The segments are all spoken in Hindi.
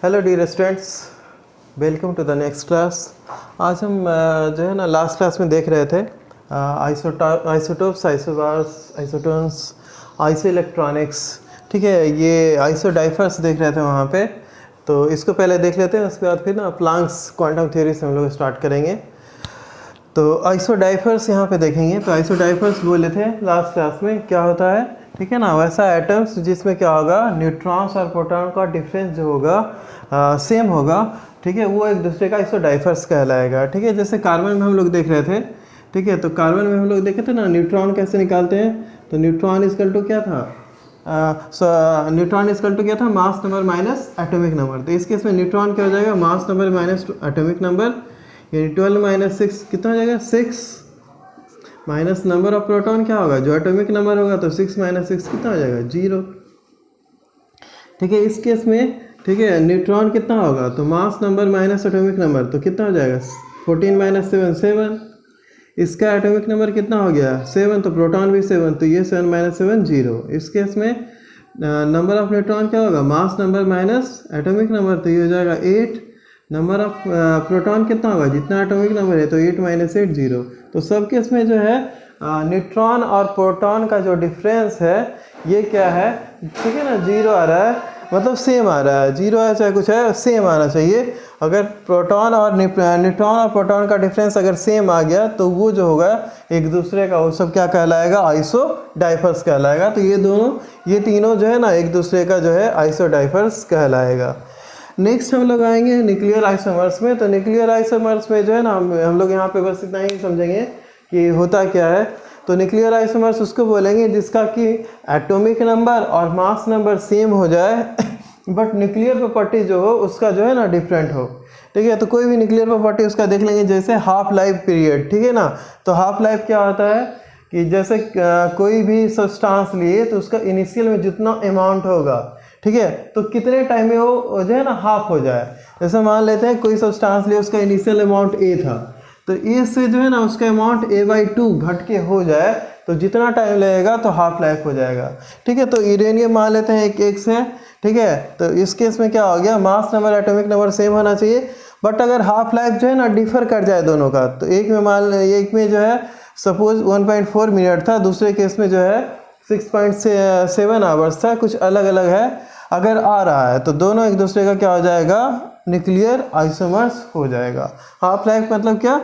Hello dear students, welcome to the next class. आज हम जो है ना लास्ट क्लास में देख रहे थे isotopes, isobars, isotones, iso electronics. ठीक है, ये आइसो डाइफर्स देख रहे थे वहाँ पे। तो इसको पहले देख लेते हैं, उसके बाद फिर ना प्लांक्स क्वांटम थ्योरी से हम लोग स्टार्ट करेंगे। तो आइसो डाइफर्स यहाँ पे देखेंगे। तो आइसो डाइफर्स बोले थे लास्ट क्लास में क्या होता है, ठीक है ना, वैसा एटम्स जिसमें क्या होगा, न्यूट्रॉन्स और प्रोटॉन का डिफरेंस जो होगा सेम होगा, ठीक है, वो एक दूसरे का आइसो डाइफर्स कहलाएगा। ठीक है, जैसे कार्बन में हम लोग देख रहे थे, ठीक है, तो कार्बन में हम लोग देखे थे ना न्यूट्रॉन कैसे निकालते हैं। तो न्यूट्रॉन इक्वल टू क्या था, न्यूट्रॉन इक्वल टू क्या था, mass number minus atomic number. तो इस केस में न्यूट्रॉन क्या हो जाएगा, mass number minus atomic number, यानी 12 माइनस 6 कितना हो जाएगा, 6 माइनस नंबर ऑफ प्रोटॉन क्या होगा, जो एटॉमिक नंबर होगा, तो 6 माइनस 6 कितना हो जाएगा, 0। ठीक है, इस केस में ठीक है न्यूट्रॉन कितना होगा, तो mass number minus atomic number, तो कितना हो जाएगा 14 माइनस 7 7। इसका एटॉमिक नंबर कितना हो गया 7, तो प्रोटॉन भी 7, तो ये 7 माइनस 7 0। इस केस में नंबर ऑफ न्यूट्रॉन क्या होगा, mass number minus atomic number, तो ये हो जाएगा 8। नंबर ऑफ प्रोटॉन कितना होगा, जितना एटॉमिक नंबर है, तो 8 माइनस 8 0। तो सब केस में जो है न्यूट्रॉन और प्रोटॉन का जो डिफरेंस है ये क्या है, ठीक है ना, 0 आ रहा है, मतलब सेम आ रहा है। 0 है चाहे कुछ है, सेम आना चाहिए। अगर प्रोटॉन और न्यूट्रॉन और प्रोटॉन का डिफरेंस अगर सेम आ गया तो वो जो होगा एक दूसरे का, वो सब क्या कहलाएगा, आइसो डाइफर्स कहलाएगा। तो ये तीनों जो है ना एक दूसरे का जो है आइसो डाइफर्स कहलाएगा। नेक्स्ट हम लोग आएंगे न्यूक्लियर आइसोमर्स में। तो न्यूक्लियर आइसोमर्स में जो है ना हम लोग यहाँ पे बस इतना ही समझेंगे कि होता क्या है। तो न्यूक्लियर आइसोमर्स उसको बोलेंगे जिसका कि एटॉमिक नंबर और मास नंबर सेम हो जाए बट न्यूक्लियर प्रॉपर्टी जो हो उसका जो है ना डिफरेंट हो। ठीक है, तो कोई भी न्यूक्लियर प्रॉपर्टी उसका देख लेंगे, जैसे हाफ लाइफ पीरियड। ठीक है ना, तो हाफ लाइफ क्या होता है कि जैसे कोई भी सब्सटेंस लिए तो उसका इनिशियल में जितना अमाउंट होगा, ठीक है, तो कितने टाइम में वो जो है ना हाफ हो जाए। जैसे मान लेते हैं कोई सब्सटेंस लिए, उसका इनिशियल अमाउंट ए था, तो ए से जो है ना उसका अमाउंट a/2 घट के हो जाए, तो जितना टाइम लगेगा तो हाफ लाइफ हो जाएगा। ठीक है, तो यूरेनियम मान लेते हैं एक से, ठीक है, तो इस केस में क्या हो गया, mass number atomic number same होना चाहिए, बट अगर हाफ लाइफ जो है ना डिफर कर जाए दोनों का, तो एक में जो है सपोज 1.4 मिनट था, दूसरे केस में जो है 6.7 आवर्स था, कुछ अलग अलग है अगर आ रहा है, तो दोनों एक दूसरे का क्या हो जाएगा, न्यूक्लियर आइसोमर्स हो जाएगा। हाफ लाइफ मतलब क्या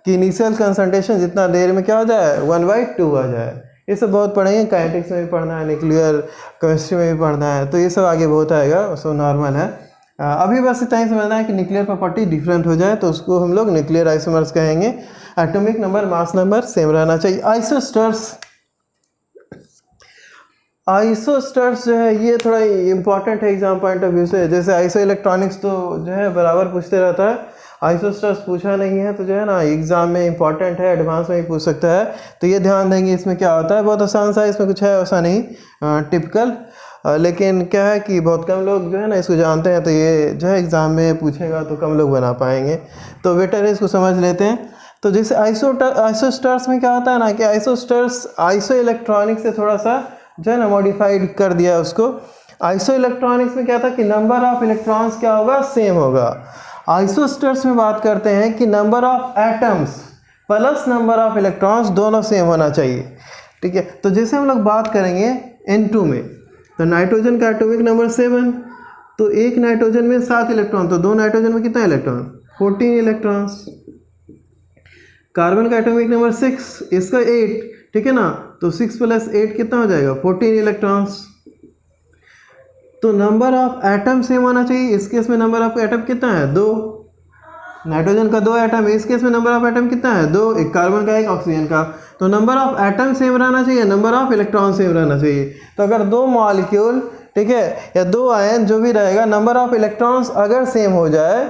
कि इनिशियल कंसंट्रेशन जितना देर में क्या हो जाए, 1/2 आ जाए। ये सब बहुत पढ़ेंगे, काइनेटिक्स में भी पढ़ना है, न्यूक्लियर केमिस्ट्री में भी पढ़ना है, तो ये सब आगे बहुत आएगा, सो नॉर्मल है। अभी बस इतना ही समझना है कि न्यूक्लियर प्रॉपर्टी डिफरेंट हो जाए तो उसको हम लोग न्यूक्लियर आइसोमर्स कहेंगे। Atomic number mass number same रहना चाहिए। आइसोस्टर्स जो है ये थोड़ा इंपॉर्टेंट है एग्जाम पॉइंट ऑफ व्यू से। जैसे आइसो इलेक्ट्रॉनिक्स तो जो है बराबर पूछते रहता है, आइसोस्टर्स पूछा नहीं है, तो जो है ना एग्जाम में इंपॉर्टेंट है, एडवांस में भी पूछ सकता है, तो ये ध्यान देंगे। इसमें क्या होता है, बहुत आसान सा, इसमें कुछ है ऐसा नहीं टिपिकल, लेकिन क्या है कि बहुत कम लोग जो है ना इसको जानते हैं, तो ये जो है एग्ज़ाम में पूछेगा तो कम लोग बना पाएंगे, तो बेटर है इसको समझ लेते हैं। तो जैसे आइसोस्टर्स में क्या होता है ना कि आइसोस्टर्स आइसो इलेक्ट्रॉनिक्स से थोड़ा सा जो है ना मॉडिफाइड कर दिया उसको। आइसो इलेक्ट्रॉनिक्स में क्या था कि नंबर ऑफ इलेक्ट्रॉन्स क्या होगा, सेम होगा। आइसोस्टर्स में बात करते हैं कि number of atoms plus number of electrons दोनों सेम होना चाहिए। ठीक है, तो जैसे हम लोग बात करेंगे N2 में, तो नाइट्रोजन का एटॉमिक नंबर 7, तो एक नाइट्रोजन में 7 इलेक्ट्रॉन, तो दो नाइट्रोजन में कितना इलेक्ट्रॉन, 14 इलेक्ट्रॉन्स। कार्बन का एटॉमिक नंबर 6, इसका 8, ठीक है ना, तो 6 + 8 कितना हो जाएगा, 14 इलेक्ट्रॉन्स। तो नंबर ऑफ एटम सेम होना चाहिए। इस केस में नंबर ऑफ एटम कितना है, 2। नाइट्रोजन का 2 एटम, इस केस में नंबर ऑफ एटम कितना है, 2, एक कार्बन का एक ऑक्सीजन का। तो नंबर ऑफ एटम सेम रहना चाहिए, नंबर ऑफ इलेक्ट्रॉन सेम रहना चाहिए। तो अगर 2 मॉलिक्यूल, ठीक है, या 2 आयन जो भी रहेगा, नंबर ऑफ इलेक्ट्रॉन्स अगर सेम हो जाए,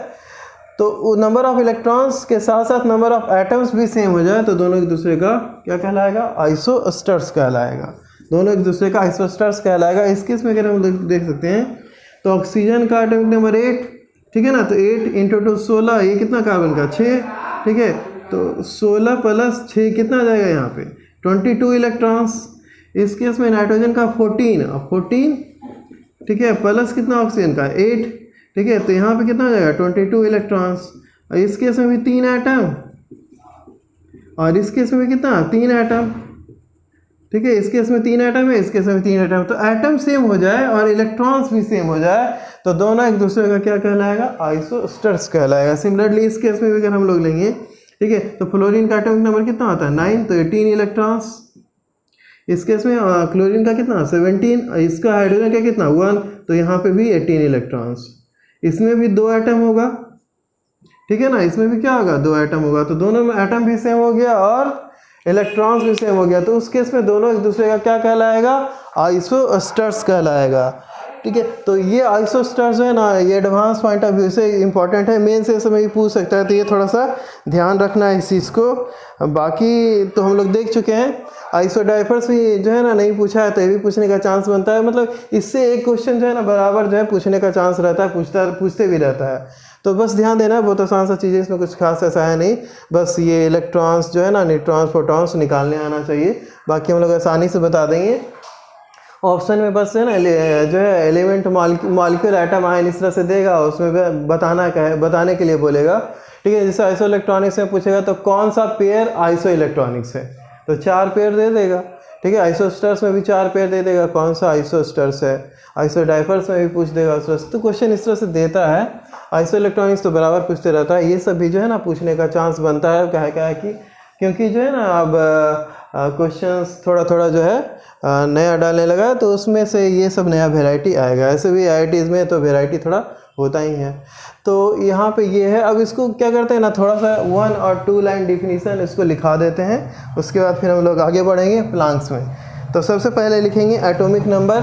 तो नंबर ऑफ इलेक्ट्रॉन्स के साथ साथ नंबर ऑफ एटम्स भी सेम हो जाए, तो दोनों एक दूसरे का क्या कहलाएगा, आइसोस्टर्स कहलाएगा। दोनों एक दूसरे का आइसोस्टर्स कहलाएगा। इस केस में अगर हम देख सकते हैं, तो ऑक्सीजन का एटॉमिक नंबर 8, ठीक है ना, तो 8 × 2 16, ये कितना कार्बन का 6, ठीक है, तो 16 + 6 कितना आ जाएगा यहाँ पे, 22 इलेक्ट्रॉन्स। इस केस में नाइट्रोजन का 14, ठीक है, प्लस कितना ऑक्सीजन का 8, ठीक है, तो यहाँ पे कितना हो जाएगा 22 इलेक्ट्रॉन्स। और इस केस में भी 3 एटम, और इस केस में भी कितना 3 एटम। ठीक है, इस केस में 3 एटम है, इस केस में 3 एटम। तो एटम सेम हो जाए और इलेक्ट्रॉन्स भी सेम हो जाए तो दोनों एक दूसरे का क्या कहलाएगा, आइसोस्टर्स कहलाएगा। सिमिलरली इस केस में भी अगर हम लोग लेंगे, ठीक है, तो फ्लोरीन का एटॉमिक नंबर कितना होता है 9, तो 18 इलेक्ट्रॉन्स। इस केस में क्लोरीन का कितना 17, इसका हाइड्रोजन का कितना 1, तो यहाँ पे भी 18 इलेक्ट्रॉन्स। इसमें भी 2 एटम होगा, ठीक है ना, इसमें भी क्या होगा 2 एटम होगा, तो दोनों में एटम भी सेम हो गया और इलेक्ट्रॉन्स भी सेम हो गया। तो उस केस में दोनों एक दूसरे का क्या कहलाएगा, आइसोस्टर्स कहलाएगा। ठीक है, तो ये आइसोस्टर्स है ना, ये एडवांस पॉइंट ऑफ व्यू से इंपॉर्टेंट है, मेन से समय भी पूछ सकता है, तो ये थोड़ा सा ध्यान रखना है इस चीज़ को। बाकी तो हम लोग देख चुके हैं। आइसोडाइफर्स भी जो है ना नहीं पूछा है, तो ये भी पूछने का चांस बनता है। मतलब इससे एक क्वेश्चन जो है ना बराबर जो है पूछने का चांस रहता है, पूछते भी रहता है। तो बस ध्यान देना, बहुत आसान सा चीज़ें, इसमें कुछ खास ऐसा है नहीं, बस ये इलेक्ट्रॉन्स जो है ना, न्यूट्रॉन्स प्रोटॉन्स निकालने आना चाहिए, बाकी हम लोग आसानी से बता देंगे। ऑप्शन में बस है ना जो है एलिमेंट मॉलिक्यूल एटम आयन इस तरह से देगा, उसमें बताने के लिए बोलेगा। ठीक है, जैसे आइसो इलेक्ट्रॉनिक्स में पूछेगा तो कौन सा पेयर आइसो इलेक्ट्रॉनिक्स है, तो 4 पेयर दे देगा। ठीक है, आइसोस्टर्स में भी 4 पेयर दे देगा, कौन सा आइसोस्टर्स है। आइसोडाइफर्स में भी पूछ देगा उस तरह से, तो क्वेश्चन इस तरह से देता है। आइसो इलेक्ट्रॉनिक्स तो बराबर पूछते रहता है, ये सब भी जो है ना पूछने का चांस बनता है। क्या है कि क्योंकि जो है ना अब क्वेश्चंस थोड़ा थोड़ा जो है नया डालने लगा है, तो उसमें से ये सब नया वेराइटी आएगा। ऐसे भी आईआईटीज़ में तो वेराइटी थोड़ा होता ही है। तो यहाँ पे ये है, अब इसको क्या करते हैं ना, थोड़ा सा 1 और 2 लाइन डिफिनीसन इसको लिखा देते हैं, उसके बाद फिर हम लोग आगे बढ़ेंगे प्लांक्स में। तो सबसे पहले लिखेंगे एटॉमिक नंबर।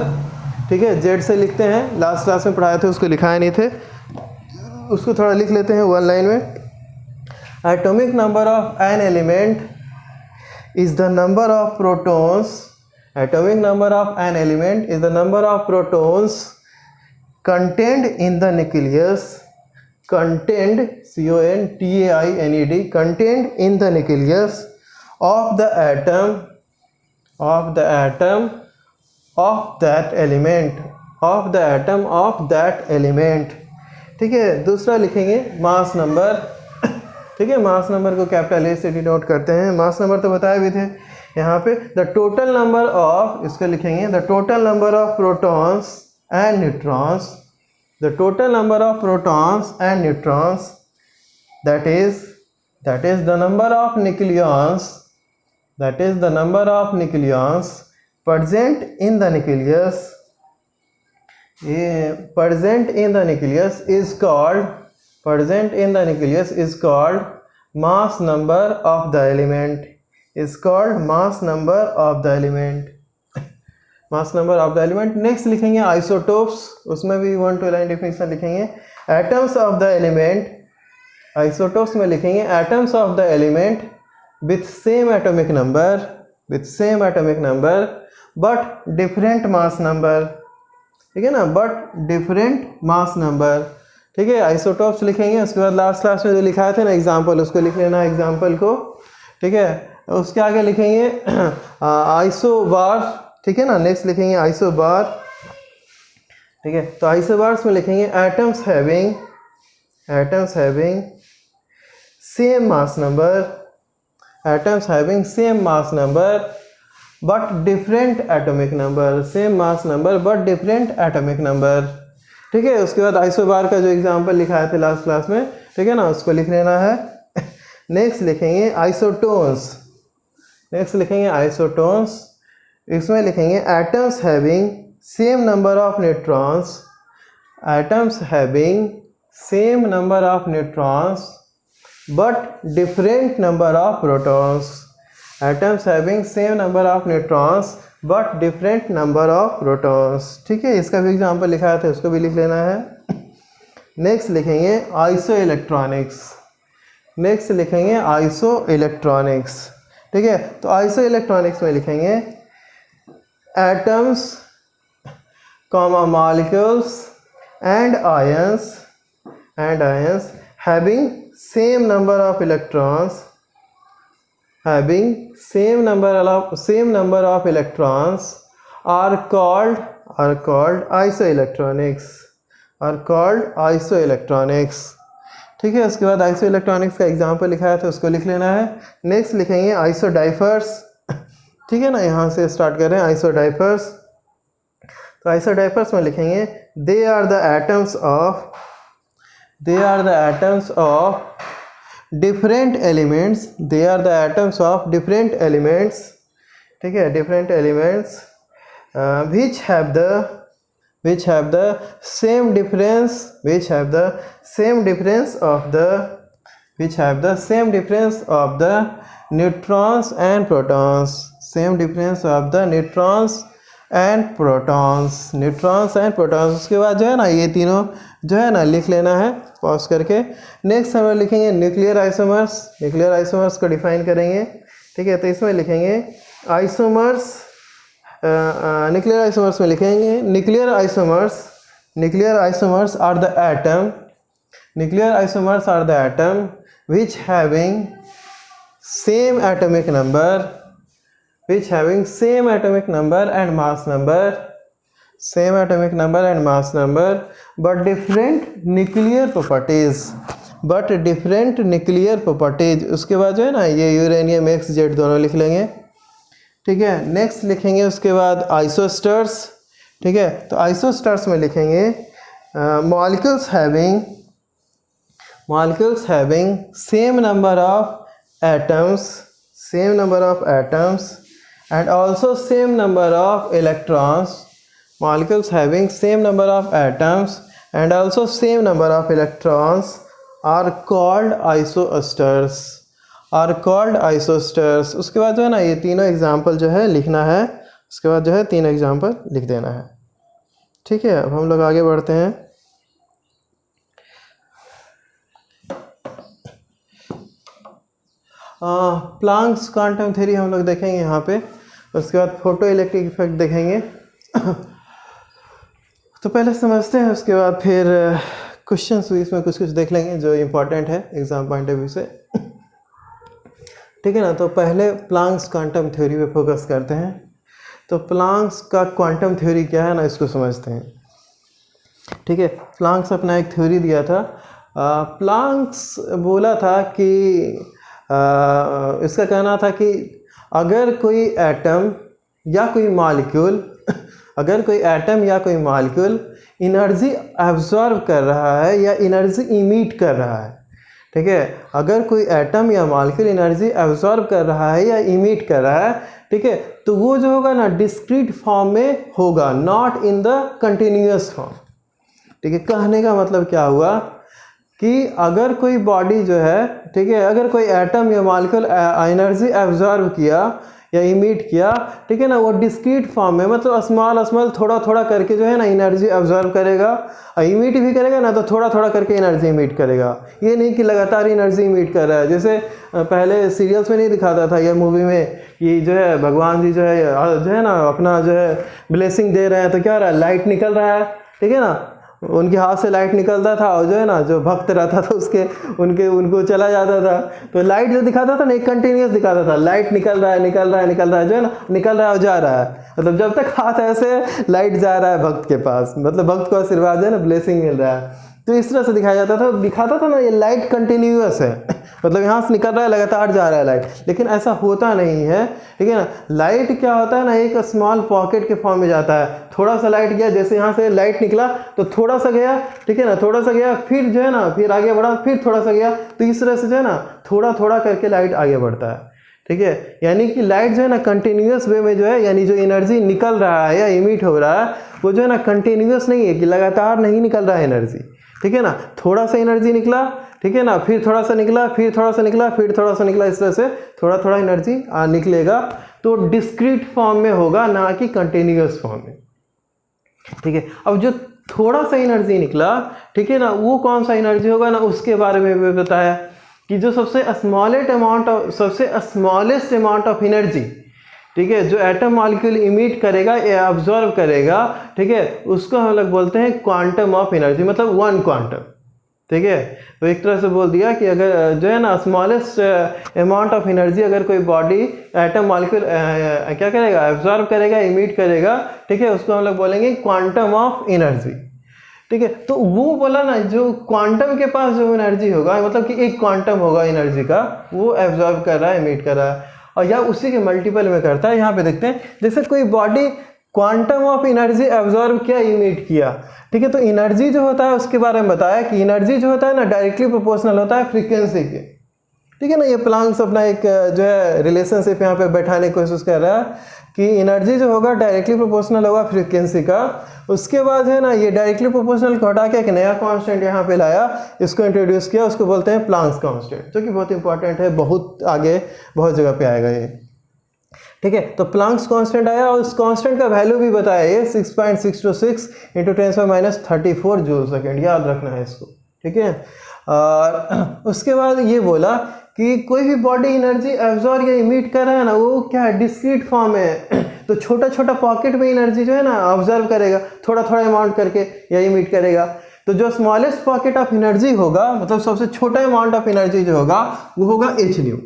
ठीक है, जेड से लिखते हैं, लास्ट क्लास में पढ़ाए थे, उसको लिखाए नहीं थे, उसको थोड़ा लिख लेते हैं 1 लाइन में। Atomic number of an element is the number of protons. Atomic number of an element is the number of protons contained in the nucleus. Contained, C-O-N-T-A-I-N-E-D, contained in the nucleus of the atom of that element, of the atom of that element. ठीक है, दूसरा लिखेंगे मास नंबर। ठीक है, मास नंबर को कैपिटल ए से डिनोट करते हैं। मास नंबर तो बताए भी थे यहाँ पे। द टोटल नंबर ऑफ, इसको लिखेंगे the total number of protons and neutrons, the total number of protons and neutrons, that is the number of nucleons, that is the number of nucleons present in the nucleus, present in the nucleus is called, present in the nucleus is called mass number of the element, is called mass number of the element, mass number of the element। Next लिखेंगे आइसोटोप्स, उसमें भी 1-2 लाइन डिफिनेशन लिखेंगे। Atoms of the element, isotopes में लिखेंगे atoms of the element with same atomic number, with same atomic number but different mass number। ठीक है ना, but different mass number। ठीक है, आइसोटोप्स लिखेंगे। उसके बाद लास्ट क्लास में जो लिखाए थे ना एग्जाम्पल, उसको लिख लेना एग्जाम्पल को। ठीक है, उसके आगे लिखेंगे आइसोबार। ठीक है ना, नेक्स्ट लिखेंगे आइसोबार। ठीक है, तो आइसोबार्स में लिखेंगे atoms having same mass number, atoms having same mass number but different atomic number, same mass number but different atomic number। ठीक है, उसके बाद आइसोबार का जो एग्जांपल लिखाया थे लास्ट क्लास में, ठीक है ना, उसको लिख लेना है। नेक्स्ट लिखेंगे आइसोटोन्स, नेक्स्ट लिखेंगे आइसोटोन्स। इसमें लिखेंगे atoms having same number of neutrons, atoms having same number of neutrons but different number of protons, atoms having same number of neutrons but different number of protons। ठीक है, इसका भी एग्जांपल लिखाया था, उसको भी लिख लेना है। नेक्स्ट लिखेंगे आइसो इलेक्ट्रॉनिक्स, नेक्स्ट लिखेंगे आइसो इलेक्ट्रॉनिक्स। ठीक है, तो आइसो इलेक्ट्रॉनिक्स में लिखेंगे atoms comma molecules and ions having same number of electrons, having same number of electrons are called isoelectronics, are called isoelectronics. ठीक है, उसके बाद आइसो इलेक्ट्रॉनिक्स का एग्जाम्पल लिखा है तो उसको लिख लेना है। नेक्स्ट लिखेंगे आइसो डाइफर्स। ठीक है ना, यहाँ से स्टार्ट कर रहे हैं आइसो डाइफर्स। तो आइसो डाइफर्स में लिखेंगे they are the atoms of different elements, they are the atoms of different elements. ठीक है, different elements which have the same difference of the neutrons and protons, same difference of the neutrons and protons। उसके बाद जो है ना ये तीनों जो है ना लिख लेना है पॉज करके। नेक्स्ट हम लिखेंगे न्यूक्लियर आइसोमर्स को डिफाइन करेंगे। ठीक है, तो इसमें लिखेंगे आइसोमर्स, न्यूक्लियर आइसोमर्स में लिखेंगे nuclear isomers are the atom which having same atomic number and mass number but different nuclear properties। उसके बाद जो है ना ये यूरेनियम XZ दोनों लिख लेंगे। ठीक है, नेक्स्ट लिखेंगे उसके बाद आइसोस्टर्स। ठीक है, तो आइसोस्टर्स में लिखेंगे molecules having same number of atoms and also same number of electrons. Molecules having same number of atoms and also same number of electrons are called isosters. उसके बाद जो है ना ये तीनों एग्जाम्पल जो है लिखना है। उसके बाद जो है 3 एग्जाम्पल लिख देना है। ठीक है, अब हम लोग आगे बढ़ते हैं। प्लांक्स क्वांटम थ्योरी हम लोग देखेंगे यहाँ पे। उसके बाद फोटो इलेक्ट्रिक इफेक्ट देखेंगे। तो पहले समझते हैं, उसके बाद फिर क्वेश्चंस इसमें कुछ देख लेंगे जो इम्पोर्टेंट है एग्जाम पॉइंट ऑफ व्यू से। ठीक है ना, तो पहले प्लांक्स क्वांटम थ्योरी पे फोकस करते हैं। तो प्लांक्स का क्वांटम थ्योरी क्या है ना, इसको समझते हैं। ठीक है, प्लांक्स अपना एक थ्योरी दिया था। प्लांक्स बोला था कि इसका कहना था कि अगर कोई एटम या कोई मॉलिक्यूल एनर्जी एब्जॉर्ब कर रहा है या एनर्जी इमिट कर रहा है। ठीक है, अगर कोई एटम या मॉलिक्यूल एनर्जी एब्जॉर्ब कर रहा है या इमिट कर रहा है, ठीक है, तो वो जो होगा ना डिस्क्रीट फॉर्म में होगा, not in the continuous form. ठीक है, कहने का मतलब क्या हुआ कि अगर कोई बॉडी जो है, ठीक है, अगर कोई एटम या मॉलिक्यूल एनर्जी एब्जॉर्ब किया या इमिट किया, ठीक है ना, वो डिस्क्रीट फॉर्म में मतलब स्मॉल थोड़ा करके जो है ना एनर्जी एब्जॉर्ब करेगा, इमिट भी करेगा ना, तो थोड़ा करके एनर्जी इमिट करेगा। ये नहीं कि लगातार एनर्जी इमिट कर रहा है। जैसे पहले सीरियल्स में नहीं दिखाता था या मूवी में कि जो है भगवान जी जो है ना अपना जो है ब्लेसिंग दे रहे हैं, तो क्या हो रहा है, लाइट निकल रहा है। ठीक है ना, उनके हाथ से लाइट निकलता था और जो है ना जो भक्त रहता था उनको चला जाता था। तो लाइट जो दिखाता था ना एक कंटिन्यूस दिखाता था, लाइट निकल रहा है जो है ना, निकल रहा है और जा रहा है। मतलब जब तक हाथ ऐसे लाइट जा रहा है भक्त के पास, मतलब भक्त को आशीर्वाद जो है ना ब्लेसिंग मिल रहा है। तो इस तरह से दिखाता था ना ये लाइट कंटिन्यूअस है, मतलब यहाँ से निकल रहा है लगातार जा रहा है लाइट। लेकिन ऐसा होता नहीं है। ठीक है ना, लाइट क्या होता है ना एक स्मॉल पॉकेट के फॉर्म में जाता है। थोड़ा सा लाइट गया, जैसे यहाँ से लाइट निकला तो थोड़ा सा गया, ठीक है ना, थोड़ा सा गया, फिर जो है ना फिर आगे बढ़ा, फिर थोड़ा सा गया। तो इस तरह से जो है ना थोड़ा करके लाइट आगे बढ़ता है। ठीक है, यानी कि लाइट जो है ना कंटिन्यूअस वे में जो है, यानी जो एनर्जी निकल रहा है या इमिट हो रहा है वो जो है ना कंटिन्यूअस नहीं है कि लगातार नहीं निकल रहा है एनर्जी। ठीक है ना, थोड़ा सा एनर्जी निकला, ठीक है ना, फिर थोड़ा सा निकला, फिर थोड़ा सा निकला, फिर थोड़ा सा निकला। इस तरह से थोड़ा एनर्जी निकलेगा। तो डिस्क्रीट फॉर्म में होगा, ना कि कंटिन्यूअस फॉर्म में। ठीक है, अब जो थोड़ा सा एनर्जी निकला, ठीक है ना, वो कौन सा एनर्जी होगा ना, उसके बारे में भी बताया कि जो सबसे स्मॉलेस्ट अमाउंट ऑफ एनर्जी, ठीक है, जो एटम मॉलिक्यूल इमिट करेगा या ऑब्जॉर्व करेगा, ठीक है, उसको हम लोग बोलते हैं क्वांटम ऑफ एनर्जी, मतलब 1 क्वांटम। ठीक है, तो एक तरह से बोल दिया कि अगर जो है ना स्मॉलेस्ट अमाउंट ऑफ एनर्जी अगर कोई बॉडी एटम मॉलिक्यूल क्या करेगा, एब्जॉर्ब करेगा, इमिट करेगा, ठीक है, उसको हम लोग बोलेंगे क्वांटम ऑफ एनर्जी। ठीक है। तो वो बोला ना, जो क्वांटम के पास जो एनर्जी होगा, मतलब कि एक क्वांटम होगा एनर्जी का, वो एब्जॉर्ब कर रहा है, एमिट कर रहा है, और या उसी के मल्टीपल में करता है। यहाँ पे देखते हैं जैसे कोई body quantum of energy absorb किया, इमिट किया, ठीक है। तो एनर्जी जो होता है उसके बारे में बताया कि एनर्जी जो होता है ना डायरेक्टली प्रोपोर्शनल होता है फ्रीक्वेंसी के, ठीक है ना। ये प्लांक्स अपना एक जो है रिलेशनशिप यहाँ पे बैठाने की कोशिश कर रहा है कि एनर्जी जो होगा डायरेक्टली प्रोपोर्शनल होगा फ्रीक्वेंसी का। उसके बाद है ना ये डायरेक्टली प्रोपोर्शनल को हटा के एक नया कांस्टेंट यहाँ पे लाया, इसको इंट्रोड्यूस किया, उसको बोलते हैं प्लांक्स कांस्टेंट, जो कि बहुत इंपॉर्टेंट है, बहुत आगे बहुत जगह पे आएगा ये, ठीक है। तो प्लांक्स कांस्टेंट आया और उस कांस्टेंट का वैल्यू भी बताया ये 6.626 इंटू 10⁻34 जूल सेकेंड, याद रखना है इसको, ठीक है। और उसके बाद ये बोला कि कोई भी बॉडी एनर्जी एब्जॉर्ब या इमिट कर रहा है ना, वो क्या है, डिस्क्रीट फॉर्म है। तो छोटा छोटा पॉकेट में एनर्जी जो है ना ऑब्जर्व करेगा, थोड़ा थोड़ा अमाउंट करके या इमिट करेगा। तो जो स्मॉलेस्ट पॉकेट ऑफ एनर्जी होगा, मतलब सबसे छोटा अमाउंट ऑफ एनर्जी जो होगा वो होगा एच न्यू,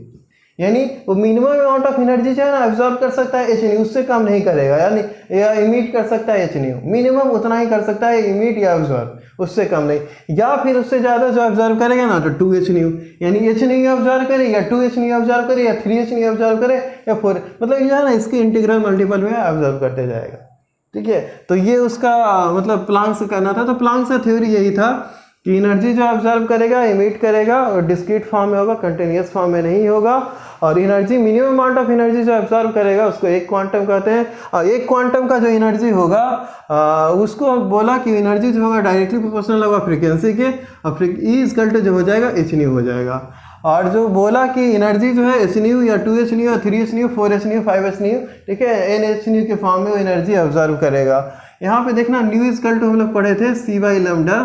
यानी वो मिनिमम अमाउंट ऑफ एनर्जी जो है ना एब्जॉर्ब कर सकता है एच न्यू, उससे कम नहीं करेगा, यानी या इमिट कर सकता है एच न्यू, मिनिमम उतना ही कर सकता है इमिट या एब्जॉर्ब, उससे कम नहीं। या फिर उससे ज़्यादा जो ऑब्जर्व करेगा ना तो 2h न्यू, यानी h न्यू ऑब्जर्व करे या 2h न्यू ऑब्जर्व करे या 3h न्यू ऑब्जर्व करे या 4, मतलब ये है ना इसके इंटीग्रल मल्टीपल में ऑब्जर्व करते जाएगा, ठीक है। तो ये उसका मतलब प्लांक्स करना था। तो प्लांक्स का थ्योरी यही था कि एनर्जी जो ऑब्जर्व करेगा, इमिट करेगा, और डिस्क्रीट फॉर्म में होगा, कंटिन्यूस फॉर्म में नहीं होगा। और energy, minimum amount of energy जो ऑब्जर्व करेगा उसको एक क्वांटम कहते हैं। और एक क्वांटम का जो एनर्जी होगा उसको बोला कि एनर्जी जो होगा डायरेक्टली प्रोपोर्शनल होगा फ्रीक्वेंसी के, और ई इक्वल टू जो हो जाएगा एच न्यू हो जाएगा। और जो बोला कि एनर्जी जो है एच न्यू या 2h न्यू या 3h new 4h new 5h new, ठीक है, NH न्यू के फॉर्म में वो एनर्जी ऑब्जर्व करेगा। यहाँ पे देखना न्यू इक्वल टू हम लोग पढ़े थे c बाई लेमडा,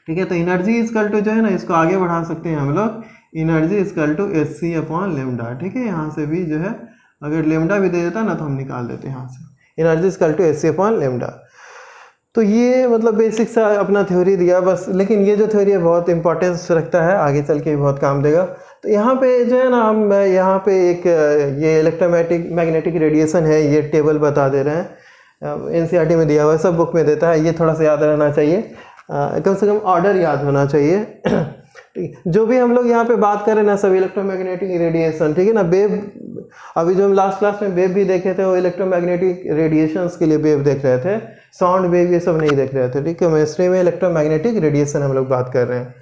ठीक है। तो एनर्जी इक्वल टू जो है ना इसको आगे बढ़ा सकते हैं हम लोग, energy equal to HC upon lambda, ठीक है। यहाँ से भी जो है अगर लेमडा भी दे देता ना तो हम निकाल देते हैं यहाँ से, energy equal to HC upon lambda. तो ये मतलब बेसिक सा अपना थ्योरी दिया बस, लेकिन ये जो थ्योरी है बहुत इंपॉर्टेंस रखता है, आगे चल के बहुत काम देगा। तो यहाँ पे जो है ना हम यहाँ पे एक ये मैग्नेटिक रेडिएशन है, ये टेबल बता दे रहे हैं, NCERT में दिया हुआ है, सब बुक में देता है, ये थोड़ा सा याद रहना चाहिए, कम से कम ऑर्डर याद होना चाहिए। जो भी हम लोग यहाँ पे बात करें ना सब इलेक्ट्रोमैग्नेटिक रेडिएशन, ठीक है ना। वेव, अभी जो हम लास्ट क्लास में वेव भी देखे थे वो इलेक्ट्रोमैग्नेटिक रेडिएशंस के लिए वेव देख रहे थे, साउंड वेव ये सब नहीं देख रहे थे, ठीक है। केमिस्ट्री में इलेक्ट्रोमैग्नेटिक रेडिएशन हम लोग बात कर रहे हैं।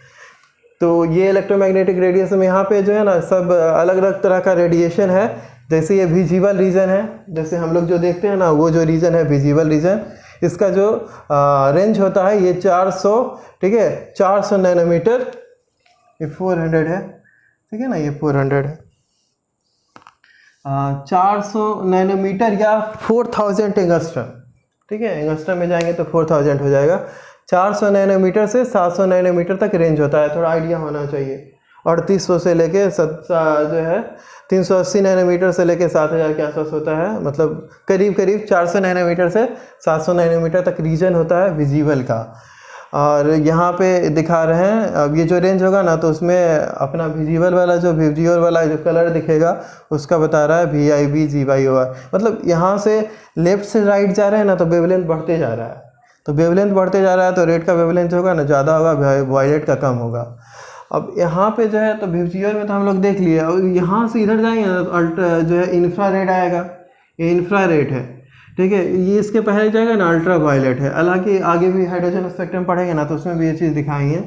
तो ये इलेक्ट्रोमैग्नेटिक रेडिएशन में यहाँ पे जो है ना सब अलग अलग तरह का रेडिएशन है। जैसे ये विजिबल रीजन है, जैसे हम लोग जो देखते हैं ना वो जो रीजन है विजिबल रीजन, इसका जो रेंज होता है ये 400, ठीक है, 400 नैनोमीटर, ये 400 है, ठीक है ना, ये 400 है, 400 नैनोमीटर या 4000 एंगस्ट्रम, ठीक है। एंगस्ट्रम में जाएंगे तो 4000 हो जाएगा। 400 नैनोमीटर से 700 नैनोमीटर तक रेंज होता है, थोड़ा आइडिया होना चाहिए। 3800 से लेके जो है 380 नैनोमीटर से लेके 7000 के आसपास होता है, मतलब करीब करीब 400 नैनोमीटर से 700 नैनोमीटर तक रीजन होता है विजिबल का। और यहाँ पे दिखा रहे हैं, अब ये जो रेंज होगा ना तो उसमें अपना विजिबल वाला जो कलर दिखेगा उसका बता रहा है VIB GY/OR, मतलब यहाँ से लेफ्ट से राइट जा रहे हैं ना तो वेवलेंथ बढ़ते जा रहा है, तो वेवलेंथ बढ़ते जा रहा है तो रेड का वेवलेंथ होगा ना ज़्यादा होगा, वायलेट का कम होगा। अब यहाँ पे जो है तो विजिबल में तो हम लोग देख लिए, और यहाँ से इधर जाएंगे ना तो अल्ट्रा जो है इंफ्रारेड आएगा, ये इंफ्रारेड है, ठीक है। ये इसके पहले जाएगा ना अल्ट्रा वायलेट है, हालांकि आगे भी हाइड्रोजन स्पेक्ट्रम पढ़ेंगे ना तो उसमें भी ये चीज़ दिखाएंगे,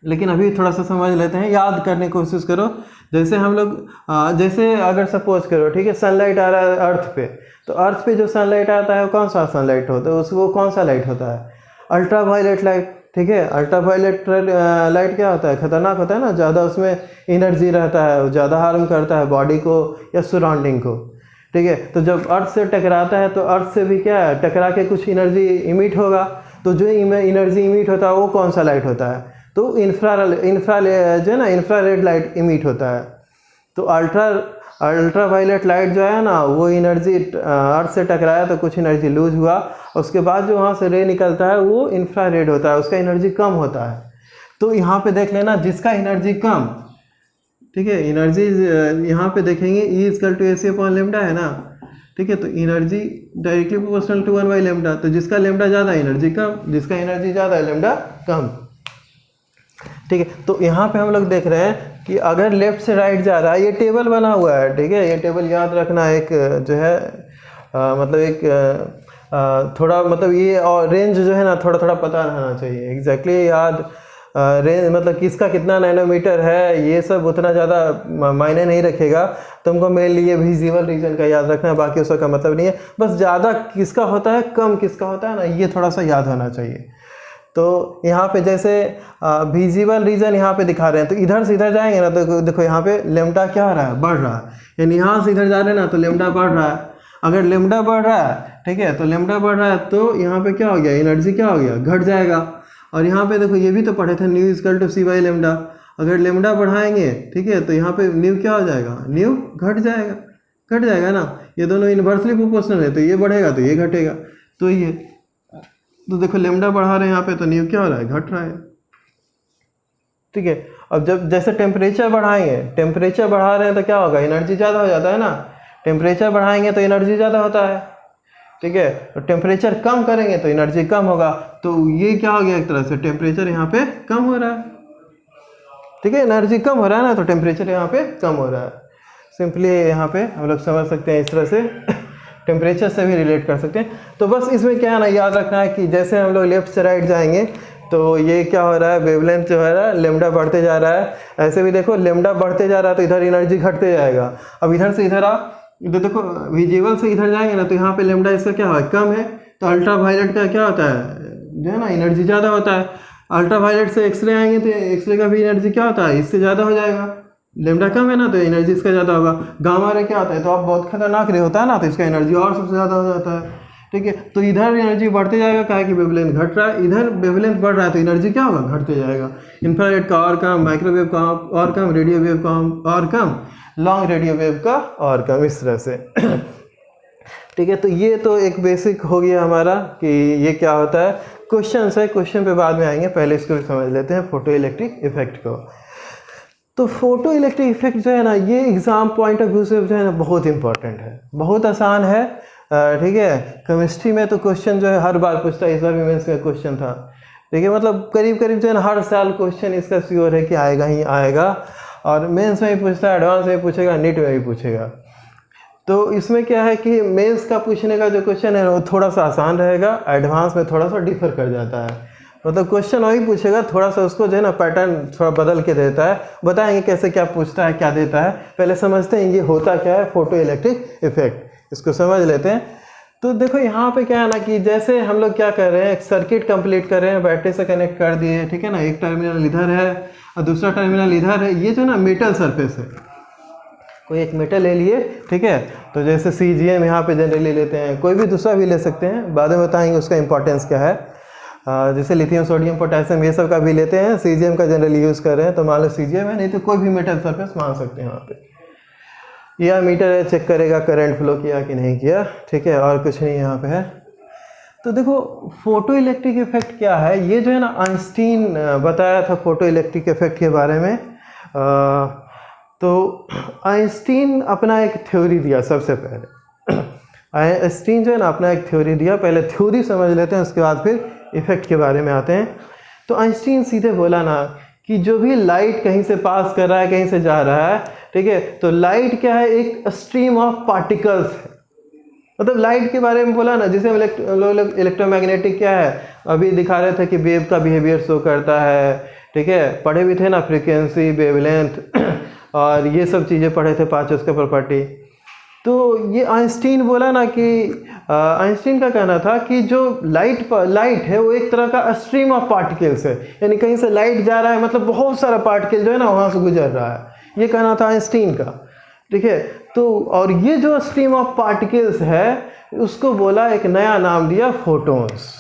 लेकिन अभी थोड़ा सा समझ लेते हैं, याद करने की कोशिश करो। जैसे हम लोग जैसे अगर सपोज करो, ठीक है, सनलाइट आ रहा है अर्थ पे, तो अर्थ पे जो सनलाइट आता है वो कौन सा सनलाइट होता है, उसको कौन सा लाइट होता है, अल्ट्रा वायलेट लाइट, ठीक है। अल्ट्रा वायलेट लाइट क्या होता है, खतरनाक होता है ना, ज़्यादा उसमें एनर्जी रहता है, ज़्यादा हार्म करता है बॉडी को या सराउंडिंग को, ठीक है। तो जब अर्थ से टकराता है तो अर्थ से भी क्या है, टकरा के कुछ एनर्जी इमिट होगा, तो जो एनर्जी इमिट होता है वो कौन सा लाइट होता है, तो इंफ्रा जो है ना इंफ्रारेड लाइट इमिट होता है। तो अल्ट्रा वायलेट लाइट जो है ना वो एनर्जी अर्थ से टकराया तो कुछ एनर्जी लूज हुआ, उसके बाद जो वहाँ से रे निकलता है वो इंफ्रारेड होता है, उसका एनर्जी कम होता है। तो यहाँ पे देख लेना जिसका एनर्जी कम, ठीक है, एनर्जी यहाँ पे देखेंगे E equal to AC upon lambda है ना, ठीक है। तो energy directly proportional to 1 by lambda, तो जिसका लेमडा ज़्यादा एनर्जी कम, जिसका एनर्जी ज़्यादा लेमडा कम, ठीक है। तो यहाँ पे हम लोग देख रहे हैं कि अगर लेफ्ट से राइट जा रहा है, ये टेबल बना हुआ है, ठीक है। ये टेबल याद रखना, एक जो है मतलब एक थोड़ा मतलब ये और रेंज जो है ना थोड़ा थोड़ा पता रहना चाहिए, एग्जैक्टली याद रेंज मतलब किसका कितना नैनोमीटर है, ये सब उतना ज़्यादा मायने नहीं रखेगा। तुमको मेन लिए विजिबल रीजन का याद रखना है, बाकी उसका मतलब नहीं है। बस ज़्यादा किसका होता है, कम किसका होता है ना, ये थोड़ा सा याद होना चाहिए। तो यहाँ पे जैसे विजिबल रीजन यहाँ पे दिखा रहे हैं, तो इधर से इधर जाएंगे ना तो देखो यहाँ पे लेमडा क्या हो रहा है, बढ़ रहा है। यानी यहाँ से इधर जा रहे हैं ना तो लेमडा बढ़ रहा है। अगर लेमडा बढ़ रहा है, ठीक है, तो लेमडा बढ़ रहा है तो यहाँ पे क्या हो गया, एनर्जी क्या हो गया, घट जाएगा। और यहाँ पे देखो ये भी तो पढ़े थे, nu equal to c by lambda. अगर लेमडा बढ़ाएंगे, ठीक है, तो यहाँ पे न्यू क्या हो जाएगा, न्यू घट जाएगा, घट जाएगा ना। ये दोनों इन्वर्सली प्रोपोर्शनल है, तो ये बढ़ेगा तो ये घटेगा। तो ये तो देखो लेमडा बढ़ा रहे हैं यहाँ पे, तो न्यू क्या हो रहा है, घट रहा है, ठीक है। अब जब जैसे टेम्परेचर बढ़ाएंगे, टेम्परेचर बढ़ा रहे हैं तो क्या होगा, एनर्जी ज़्यादा हो जाता है ना। टेम्परेचर बढ़ाएंगे तो एनर्जी ज़्यादा होता है, ठीक है। और टेम्परेचर कम करेंगे तो एनर्जी कम होगा। तो ये क्या हो गया, एक तरह से टेम्परेचर यहाँ पे कम हो रहा है, ठीक है। एनर्जी कम हो रहा है ना, तो टेम्परेचर यहाँ पे कम हो रहा है। सिंपली यहाँ पे हम लोग समझ सकते हैं, इस तरह से टेम्परेचर से भी रिलेट कर सकते हैं। तो बस इसमें क्या है ना, याद रखना है कि जैसे हम लोग लेफ्ट से राइट जाएंगे तो ये क्या हो रहा है, वेवलेंथ जो है ना लेमडा बढ़ते जा रहा है। ऐसे भी देखो लेमडा बढ़ते जा रहा है तो इधर एनर्जी घटते जाएगा। अब इधर से इधर आ, इधर देखो विजिबल से इधर जाएंगे ना तो यहाँ पे लेमडा इसका क्या है, कम है। तो अल्ट्रा वायलेट का क्या होता है जो है ना, एनर्जी ज़्यादा होता है। अल्ट्रा वायलेट से एक्सरे आएंगे तो एक्सरे का भी एनर्जी क्या होता है, इससे ज़्यादा हो जाएगा। लेमडा कम है ना तो एनर्जी इसका ज़्यादा होगा। गामा रे क्या होता है, तो आप बहुत खतरनाक रे होता है ना, तो इसका एनर्जी और सबसे ज़्यादा हो जाता है, ठीक है। तो इधर एनर्जी बढ़ते जाएगा, क्या है कि वेवलेंथ घट रहा है, इधर वेवलेंथ बढ़ रहा है तो एनर्जी क्या होगा, घटते जाएगा। इंफ्रारेड का और कम, माइक्रोवेव का और कम, रेडियो वेव का और कम, लॉन्ग रेडियो वेव का और कम, इस तरह से ठीक है। तो ये तो एक बेसिक हो गया हमारा कि ये क्या होता है। क्वेश्चन है, क्वेश्चन पे बाद में आएंगे, पहले इसको समझ लेते हैं फोटो इलेक्ट्रिक इफेक्ट को। तो फोटो इलेक्ट्रिक इफेक्ट जो है ना, ये एग्ज़ाम पॉइंट ऑफ व्यू से जो है ना बहुत इंपॉर्टेंट है, बहुत आसान है, ठीक है। केमिस्ट्री में तो क्वेश्चन जो है हर बार पूछता है, इस बार भी मेंस का क्वेश्चन था, ठीक है। मतलब करीब करीब जो है ना हर साल क्वेश्चन इसका श्योर है कि आएगा ही आएगा। और मेंस में भी पूछता है, एडवांस में भी पूछेगा, नीट में भी पूछेगा। तो इसमें क्या है कि मेंस का पूछने का जो क्वेश्चन है वो थोड़ा सा आसान रहेगा, एडवांस में थोड़ा सा डिफर कर जाता है। मतलब क्वेश्चन वही पूछेगा, थोड़ा सा उसको जो है ना पैटर्न थोड़ा बदल के देता है। बताएंगे कैसे क्या पूछता है, क्या देता है। पहले समझते हैं ये होता क्या है फोटो इलेक्ट्रिक इफेक्ट, इसको समझ लेते हैं। तो देखो यहाँ पे क्या है ना कि जैसे हम लोग क्या कर रहे हैं, एक सर्किट कंप्लीट कर रहे हैं, बैटरी से कनेक्ट कर दिए, ठीक है ना। एक टर्मिनल इधर है और दूसरा टर्मिनल इधर है। ये जो ना मेटल सरफेस है, कोई एक मेटल ले लिए, ठीक है। तो जैसे CGM यहाँ पे जनरली लेते हैं, कोई भी दूसरा भी ले सकते हैं, बाद में बताएंगे उसका इंपॉर्टेंस क्या है। जैसे लिथियम, सोडियम, पोटेशियम ये सब का भी लेते हैं, CGM का जनरली यूज़ कर रहे हैं तो मान लो CGM है, नहीं तो कोई भी मेटल सरफेस मान सकते हैं वहाँ पे। यह मीटर है, चेक करेगा करंट फ्लो किया कि नहीं किया, ठीक है। और कुछ नहीं यहाँ पे है। तो देखो फोटो इलेक्ट्रिक इफेक्ट क्या है, ये जो है ना आइंस्टीन बताया था फोटो इलेक्ट्रिक इफेक्ट के बारे में। तो आइंस्टीन अपना एक थ्योरी दिया सबसे पहले। आइंस्टीन जो है ना अपना एक थ्योरी दिया, पहले थ्योरी समझ लेते हैं, उसके बाद फिर इफेक्ट के बारे में आते हैं। तो आइंस्टीन सीधे बोला ना कि जो भी लाइट कहीं से पास कर रहा है, कहीं से जा रहा है, ठीक है, तो लाइट क्या है, एक स्ट्रीम ऑफ पार्टिकल्स है। मतलब लाइट के बारे में बोला ना, जैसे इलेक्ट्रोमैग्नेटिक क्या है, अभी दिखा रहे थे कि वेव का बिहेवियर शो करता है, ठीक है। पढ़े भी थे ना फ्रीक्वेंसी, वेवलेंथ और ये सब चीज़ें पढ़े थे, 5 उसका प्रॉपर्टी। तो ये आइंस्टीन बोला ना कि आइंस्टीन का कहना था कि जो लाइट है वो एक तरह का स्ट्रीम ऑफ पार्टिकल्स है। यानी कहीं से लाइट जा रहा है, मतलब बहुत सारा पार्टिकल जो है ना वहाँ से गुजर रहा है, ये कहना था आइंस्टीन का, ठीक है। तो और ये जो स्ट्रीम ऑफ पार्टिकल्स है उसको बोला, एक नया नाम दिया फोटॉन्स,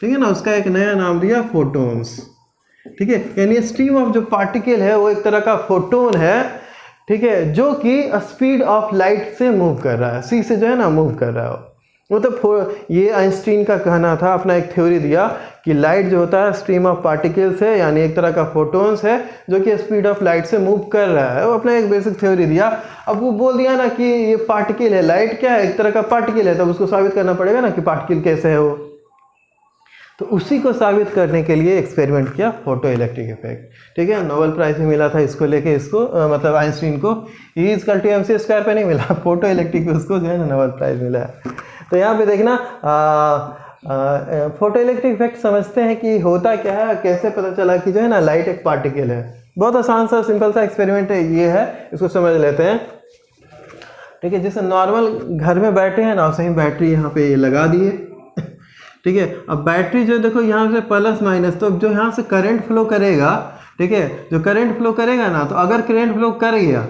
ठीक है ना। उसका एक नया नाम दिया फोटॉन्स, ठीक है। यानी स्ट्रीम ऑफ जो पार्टिकल है वो एक तरह का फोटोन है, ठीक है, जो कि स्पीड ऑफ लाइट से मूव कर रहा है, सी से जो है ना मूव कर रहा है। ये आइंस्टीन का कहना था, अपना एक थ्योरी दिया कि लाइट जो होता है स्ट्रीम ऑफ पार्टिकल्स है, यानी एक तरह का फोटोन्स है जो कि स्पीड ऑफ लाइट से मूव कर रहा है। वो अपना एक बेसिक थ्योरी दिया। अब वो बोल दिया ना कि ये पार्टिकल है, लाइट क्या है, एक तरह का पार्टिकल है, तब उसको साबित करना पड़ेगा ना कि पार्टिकल कैसे है वो। तो उसी को साबित करने के लिए एक्सपेरिमेंट किया, फोटो इलेक्ट्रिक इफेक्ट। ठीक है, नोबेल प्राइज भी मिला था इसको लेके, इसको मतलब आइंस्टीन को। E=mc² पे नहीं मिला, फोटो इलेक्ट्रिक पे उसको जो है ना नोबेल प्राइज मिला है। तो यहाँ पे देखना फोटो इलेक्ट्रिक इफेक्ट समझते हैं कि होता क्या है, कैसे पता चला कि जो है ना लाइट एक पार्टिकल है। बहुत आसान सा सिंपल सा एक्सपेरिमेंट है, ये है, इसको समझ लेते हैं। ठीक है, जैसे नॉर्मल घर में बैठे हैं ना, सही बैटरी यहाँ पे लगा दिए। ठीक है, अब बैटरी जो देखो यहाँ से प्लस माइनस, तो जो यहाँ से करंट फ्लो करेगा, ठीक है, जो करंट फ्लो करेगा ना, तो अगर करंट फ्लो कर गया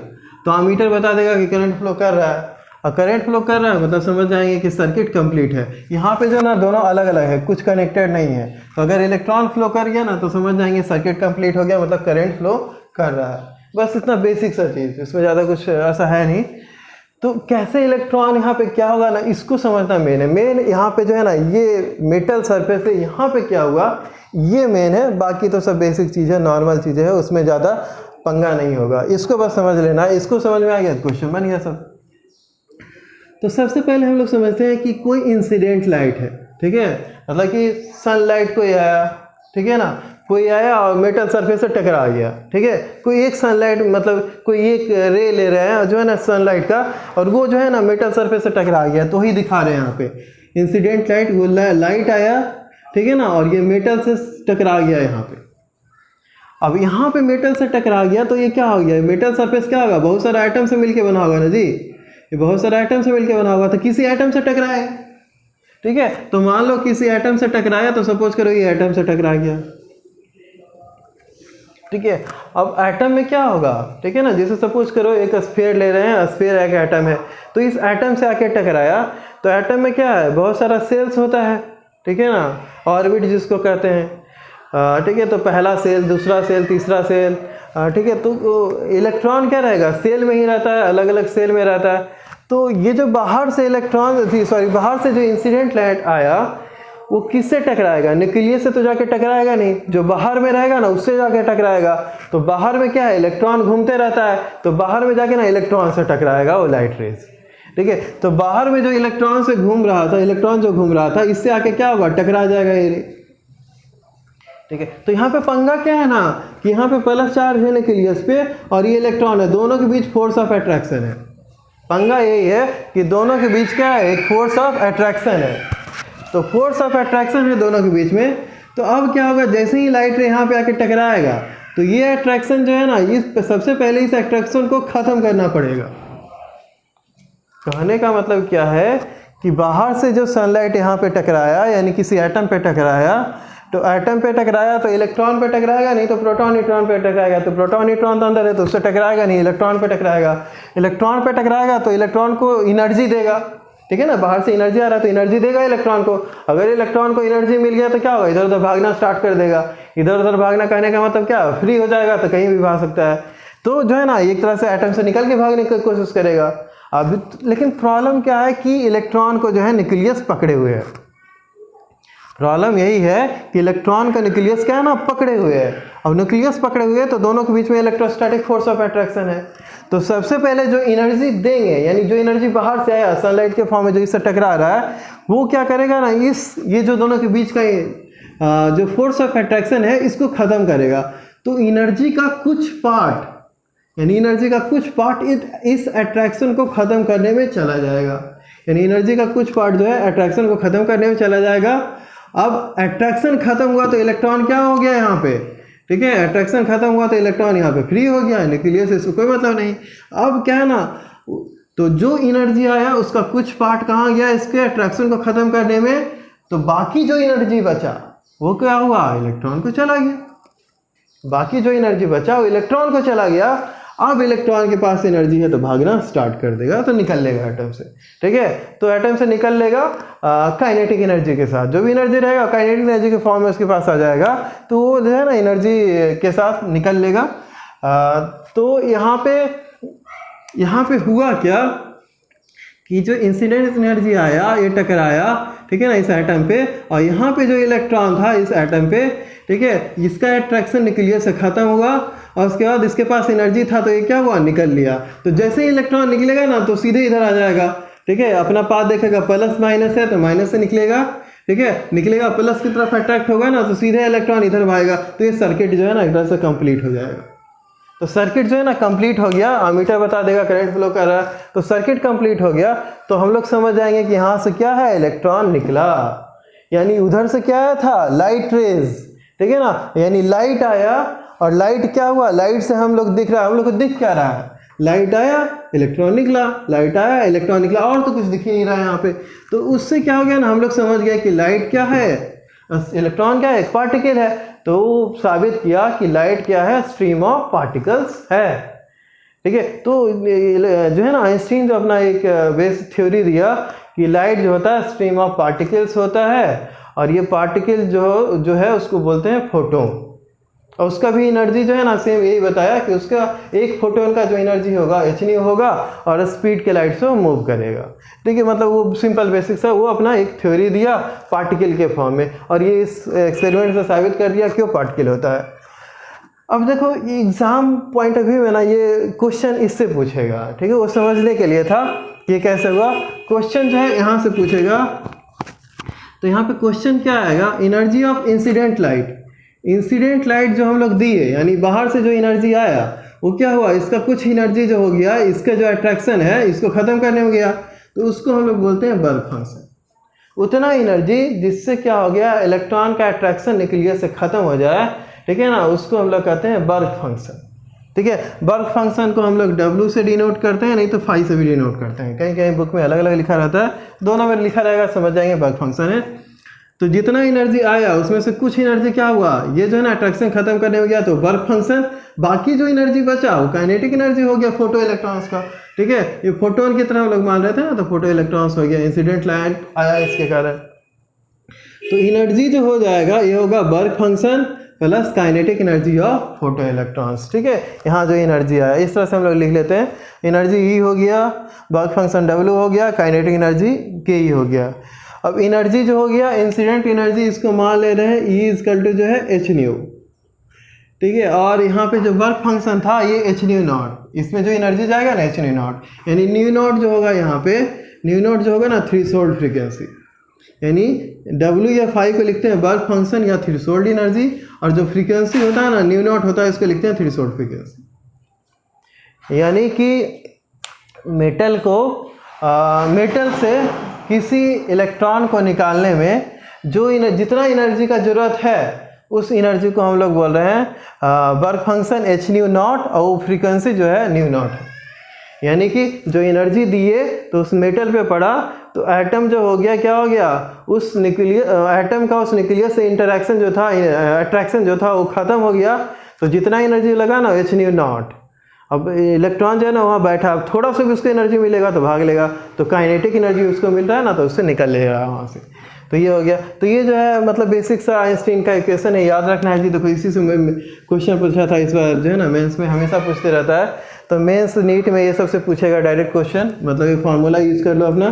तो अमीटर बता देगा कि करंट फ्लो कर रहा है, और करंट फ्लो कर रहा है मतलब समझ जाएंगे कि सर्किट कंप्लीट है। यहाँ पे जो ना दोनों अलग अलग है, कुछ कनेक्टेड नहीं है। तो अगर इलेक्ट्रॉन फ्लो कर गया ना तो समझ जाएंगे सर्किट कंप्लीट हो गया, मतलब करंट फ्लो कर रहा है। बस इतना बेसिक सा चीज़, इसमें ज़्यादा कुछ ऐसा है नहीं। तो कैसे इलेक्ट्रॉन यहाँ पे क्या होगा ना, इसको समझना मेन है। मेन यहाँ पे जो है ना, ये मेटल सरफेस है, यहाँ पे क्या हुआ ये मेन है। बाकी तो सब बेसिक चीज़ है, नॉर्मल चीज़ें है, उसमें ज़्यादा पंगा नहीं होगा। इसको बस समझ लेना, इसको समझ में आ गया क्वेश्चन बन गया सब। तो सबसे पहले हम लोग समझते हैं कि कोई इंसिडेंट लाइट है, ठीक है, मतलब कि सनलाइट कोई आया, ठीक है ना, कोई आया और मेटल सरफेस से टकरा गया। ठीक है, कोई एक सनलाइट मतलब कोई एक रे ले रहे हैं जो है ना सनलाइट का, और वो जो है ना मेटल सरफेस से टकरा गया, तो ही दिखा रहे हैं यहाँ पे इंसिडेंट लाइट। वो लाइट आया, ठीक है ना, और ये मेटल से टकरा गया यहाँ पे। अब यहाँ पे मेटल से टकरा गया तो ये क्या हो गया, मेटल सरफेस क्या होगा, बहुत सारे आइटम से मिलके बना होगा ना जी, ये बहुत सारे आइटम से मिलके बना होगा। तो किसी आइटम से टकराए, ठीक है, तो मान लो किसी आइटम से टकराया, तो सपोज करो ये आइटम से टकरा गया। ठीक है, अब एटम में क्या होगा, ठीक है ना, जैसे सपोज करो एक स्फीयर ले रहे हैं, स्फीयर एक एटम है, तो इस एटम से आके टकराया, तो एटम में क्या है, बहुत सारा सेल्स होता है, ठीक है ना, ऑर्बिट जिसको कहते हैं। ठीक है, तो पहला सेल, दूसरा सेल, तीसरा सेल, ठीक है, तो इलेक्ट्रॉन क्या रहेगा, सेल में ही रहता है, अलग अलग सेल में रहता है। तो ये जो बाहर से इलेक्ट्रॉन बाहर से जो इंसिडेंट लाइट आया वो किससे टकराएगा, न्यूक्लियस से तो जाके टकराएगा नहीं, जो बाहर में रहेगा ना उससे जाके टकराएगा। तो बाहर में क्या है, इलेक्ट्रॉन घूमते रहता है, तो बाहर में जाके ना इलेक्ट्रॉन से टकराएगा वो लाइट रेज। ठीक है, तो बाहर में जो इलेक्ट्रॉन से घूम रहा था, इलेक्ट्रॉन जो घूम रहा था, इससे आके क्या होगा, टकरा जाएगा ये रे। ठीक है, तो यहाँ पे पंगा क्या है ना कि यहाँ पे प्लस चार्ज है न्यूक्लियस पे और ये इलेक्ट्रॉन है, दोनों के बीच फोर्स ऑफ अट्रैक्शन है। पंगा यही है कि दोनों के बीच क्या है, एक फोर्स ऑफ अट्रैक्शन है। तो फोर्स ऑफ अट्रैक्शन है दोनों के बीच में। तो अब क्या होगा, जैसे ही लाइट रे यहाँ पे आके टकराएगा तो ये अट्रैक्शन जो है ना, इस सबसे पहले इस अट्रैक्शन को ख़त्म करना पड़ेगा। कहने का मतलब क्या है कि बाहर से जो सनलाइट यहाँ पे टकराया, यानी किसी एटम पे टकराया, तो एटम पे टकराया तो इलेक्ट्रॉन पे टकराएगा, नहीं तो प्रोटॉन न्यूट्रॉन पे टकराएगा। तो प्रोटॉन न्यूट्रॉन तो अंदर है तो उससे टकराएगा नहीं, इलेक्ट्रॉन पे टकराएगा। इलेक्ट्रॉन पे टकराएगा तो इलेक्ट्रॉन को एनर्जी देगा, ठीक है ना, बाहर से एनर्जी आ रहा है तो एनर्जी देगा इलेक्ट्रॉन को। अगर इलेक्ट्रॉन को एनर्जी मिल गया तो क्या होगा, इधर उधर भागना स्टार्ट कर देगा। इधर उधर भागना कहने का मतलब क्या, फ्री हो जाएगा तो कहीं भी भाग सकता है। तो जो है ना एक तरह से एटम से निकल के भागने की कोशिश करेगा। अब लेकिन प्रॉब्लम क्या है कि इलेक्ट्रॉन को जो है न्यूक्लियस पकड़े हुए है। प्रॉब्लम यही है कि इलेक्ट्रॉन का न्यूक्लियस क्या है ना, पकड़े हुए है। अब न्यूक्लियस पकड़े हुए हैं तो दोनों के बीच में इलेक्ट्रोस्टैटिक फोर्स ऑफ अट्रैक्शन है। तो सबसे पहले जो एनर्जी देंगे, यानी जो एनर्जी बाहर से आया सनलाइट के फॉर्म में जो इससे टकरा रहा है, वो क्या करेगा ना, ये जो दोनों के बीच का जो फोर्स ऑफ अट्रैक्शन है इसको ख़त्म करेगा। तो एनर्जी का कुछ पार्ट, यानी एनर्जी का कुछ पार्ट इस अट्रैक्शन को ख़त्म करने में चला जाएगा। यानी एनर्जी का कुछ पार्ट जो है अट्रैक्शन को ख़त्म करने में चला जाएगा। अब अट्रैक्शन खत्म हुआ तो इलेक्ट्रॉन क्या हो गया यहाँ पे, ठीक है, अट्रैक्शन खत्म हुआ तो इलेक्ट्रॉन यहाँ पे फ्री हो गया, न्यूक्लियस से इसको कोई मतलब नहीं। अब क्या है ना, तो जो एनर्जी आया उसका कुछ पार्ट कहाँ गया, इसके अट्रैक्शन को ख़त्म करने में। तो बाकी जो एनर्जी बचा वो क्या हुआ, इलेक्ट्रॉन को चला गया। बाकी जो एनर्जी बचा वो इलेक्ट्रॉन को चला गया। अब इलेक्ट्रॉन के पास एनर्जी है तो भागना स्टार्ट कर देगा, तो निकल लेगा एटम से। ठीक है, तो एटम से निकल लेगा काइनेटिक एनर्जी के साथ। जो भी एनर्जी रहेगा काइनेटिक एनर्जी के फॉर्म में उसके पास आ जाएगा, तो वो जो है ना एनर्जी के साथ निकल लेगा। तो यहाँ पे हुआ क्या कि जो इंसिडेंट एनर्जी आया ये टकराया, ठीक है ना, इस एटम पे, और यहाँ पे जो इलेक्ट्रॉन था इस एटम पे, ठीक है, इसका अट्रैक्शन न्यूक्लियस से खत्म हुआ और उसके बाद इसके पास एनर्जी था तो ये क्या हुआ, निकल लिया। तो जैसे ही इलेक्ट्रॉन निकलेगा ना तो सीधे इधर आ जाएगा, ठीक है, अपना पाथ देखेगा, प्लस माइनस है तो माइनस से निकलेगा, ठीक है, निकलेगा प्लस की तरफ अट्रैक्ट होगा ना तो सीधे इलेक्ट्रॉन इधर भागेगा। तो ये सर्किट जो है ना एक तरह से कंप्लीट हो जाएगा। तो सर्किट जो है ना कंप्लीट हो गया, अमीटर बता देगा करंट फ्लो कर रहा है, तो सर्किट कंप्लीट हो गया। तो हम लोग समझ जाएंगे कि यहाँ से क्या है, इलेक्ट्रॉन निकला, यानी उधर से क्या आया था, लाइट रेज, ठीक है ना, यानी लाइट आया और लाइट क्या हुआ, लाइट से हम लोग दिख रहा है, हम लोग को दिख क्या रहा है, लाइट आया इलेक्ट्रॉन निकला, लाइट आया इलेक्ट्रॉन निकला, और तो कुछ दिख ही नहीं रहा है यहाँ पे। तो उससे क्या हो गया ना, हम लोग समझ गए कि लाइट क्या है, इलेक्ट्रॉन क्या है, एक पार्टिकल है। तो साबित किया कि लाइट क्या है, स्ट्रीम ऑफ पार्टिकल्स है, ठीक है। तो जो है ना आइंस्टीन जो अपना एक बेस थ्योरी दिया कि लाइट जो होता है स्ट्रीम ऑफ पार्टिकल्स होता है, और ये पार्टिकल जो है उसको बोलते हैं फोटोन, और उसका भी एनर्जी जो है ना सेम यही बताया कि उसका एक फोटोन का जो एनर्जी होगा h होगा और स्पीड के लाइट से वो मूव करेगा, ठीक है। मतलब वो सिंपल बेसिक सा वो अपना एक थ्योरी दिया पार्टिकल के फॉर्म में, और ये इस एक्सपेरिमेंट से साबित कर दिया क्यों पार्टिकल होता है। अब देखो ये एग्जाम पॉइंट ऑफ व्यू में ना ये क्वेश्चन इससे पूछेगा, ठीक है, वो समझने के लिए था कि कैसे हुआ। क्वेश्चन जो है यहाँ से पूछेगा, तो यहाँ पे क्वेश्चन क्या आएगा, energy of incident light. Incident light जो हम लोग दिए, यानी बाहर से जो एनर्जी आया वो क्या हुआ, इसका कुछ एनर्जी जो हो गया, इसका जो अट्रैक्शन है इसको ख़त्म करने में गया, तो उसको हम लोग बोलते हैं वर्क फंक्शन। उतना एनर्जी जिससे क्या हो गया, इलेक्ट्रॉन का अट्रैक्शन न्यूक्लियस से ख़त्म हो जाए, ठीक है ना, उसको हम लोग कहते हैं वर्क फंक्शन, ठीक है। वर्क फंक्शन को हम लोग W से डिनोट करते हैं, नहीं तो फाई से भी डिनोट करते हैं, कहीं कहीं बुक में अलग अलग लिखा रहता है, दोनों में लिखा रहेगा, समझ जाएंगे वर्क फंक्शन है। तो जितना एनर्जी आया उसमें से कुछ एनर्जी क्या हुआ, ये जो है ना अट्रैक्शन खत्म करने में गया तो वर्क फंक्शन, बाकी जो एनर्जी बचा वो काइनेटिक एनर्जी हो गया फोटो इलेक्ट्रॉन्स का, ठीक है। ये फोटोन की तरह हम लोग मान रहे थे ना, तो फोटो इलेक्ट्रॉन्स हो गया, इंसिडेंट लाइट आया इसके कारण। तो एनर्जी जो हो जाएगा ये होगा work function plus kinetic energy of photo electrons, ठीक है। यहाँ जो एनर्जी आया इस तरह से हम लोग लिख लेते हैं, एनर्जी E हो गया, वर्क फंक्शन W हो गया, काइनेटिक एनर्जी KE हो गया। अब एनर्जी जो हो गया इंसिडेंट एनर्जी, इसको मान ले रहे हैं E = जो है h/nu, ठीक है। और यहाँ पे जो वर्क फंक्शन था ये h/0, इसमें जो एनर्जी जाएगा ना h/0, यानी ν0 जो होगा यहाँ पे, ν0 जो होगा ना थ्रेशोल्ड फ्रीक्वेंसी, यानी W या फाई को लिखते हैं वर्क फंक्शन या थ्रेशोल्ड एनर्जी, और जो फ्रीक्वेंसी होता है ना ν0 होता है, इसको लिखते हैं थ्रेशोल्ड फ्रीक्वेंसी। यानी कि मेटल को मेटल से किसी इलेक्ट्रॉन को निकालने में जो जितना एनर्जी का ज़रूरत है उस एनर्जी को हम लोग बोल रहे हैं वर्क फंक्शन h/0, और वो फ्रीक्वेंसी जो है ν0 है। यानी कि जो एनर्जी दिए तो उस मेटल पे पड़ा, तो एटम जो हो गया क्या हो गया, उस एटम का उस न्यूक्लियस से इंटरेक्शन जो था, अट्रैक्शन जो था वो ख़त्म हो गया। तो जितना एनर्जी लगा ना h/0, अब इलेक्ट्रॉन जो है ना वहाँ बैठा, अब थोड़ा सा भी उसको एनर्जी मिलेगा तो भाग लेगा, तो काइनेटिक एनर्जी उसको मिल रहा है ना, तो उससे निकल लेगा वहाँ से। तो ये हो गया। तो ये जो है मतलब बेसिक सा आइंस्टीन का इक्वेशन है, याद रखना है जी। देखो इसी से क्वेश्चन पूछा था इस बार, जो है ना मेंस में हमेशा पूछते रहता है, तो मेंस नीट में ये सबसे पूछेगा डायरेक्ट क्वेश्चन, मतलब ये फार्मूला यूज़ कर लो अपना,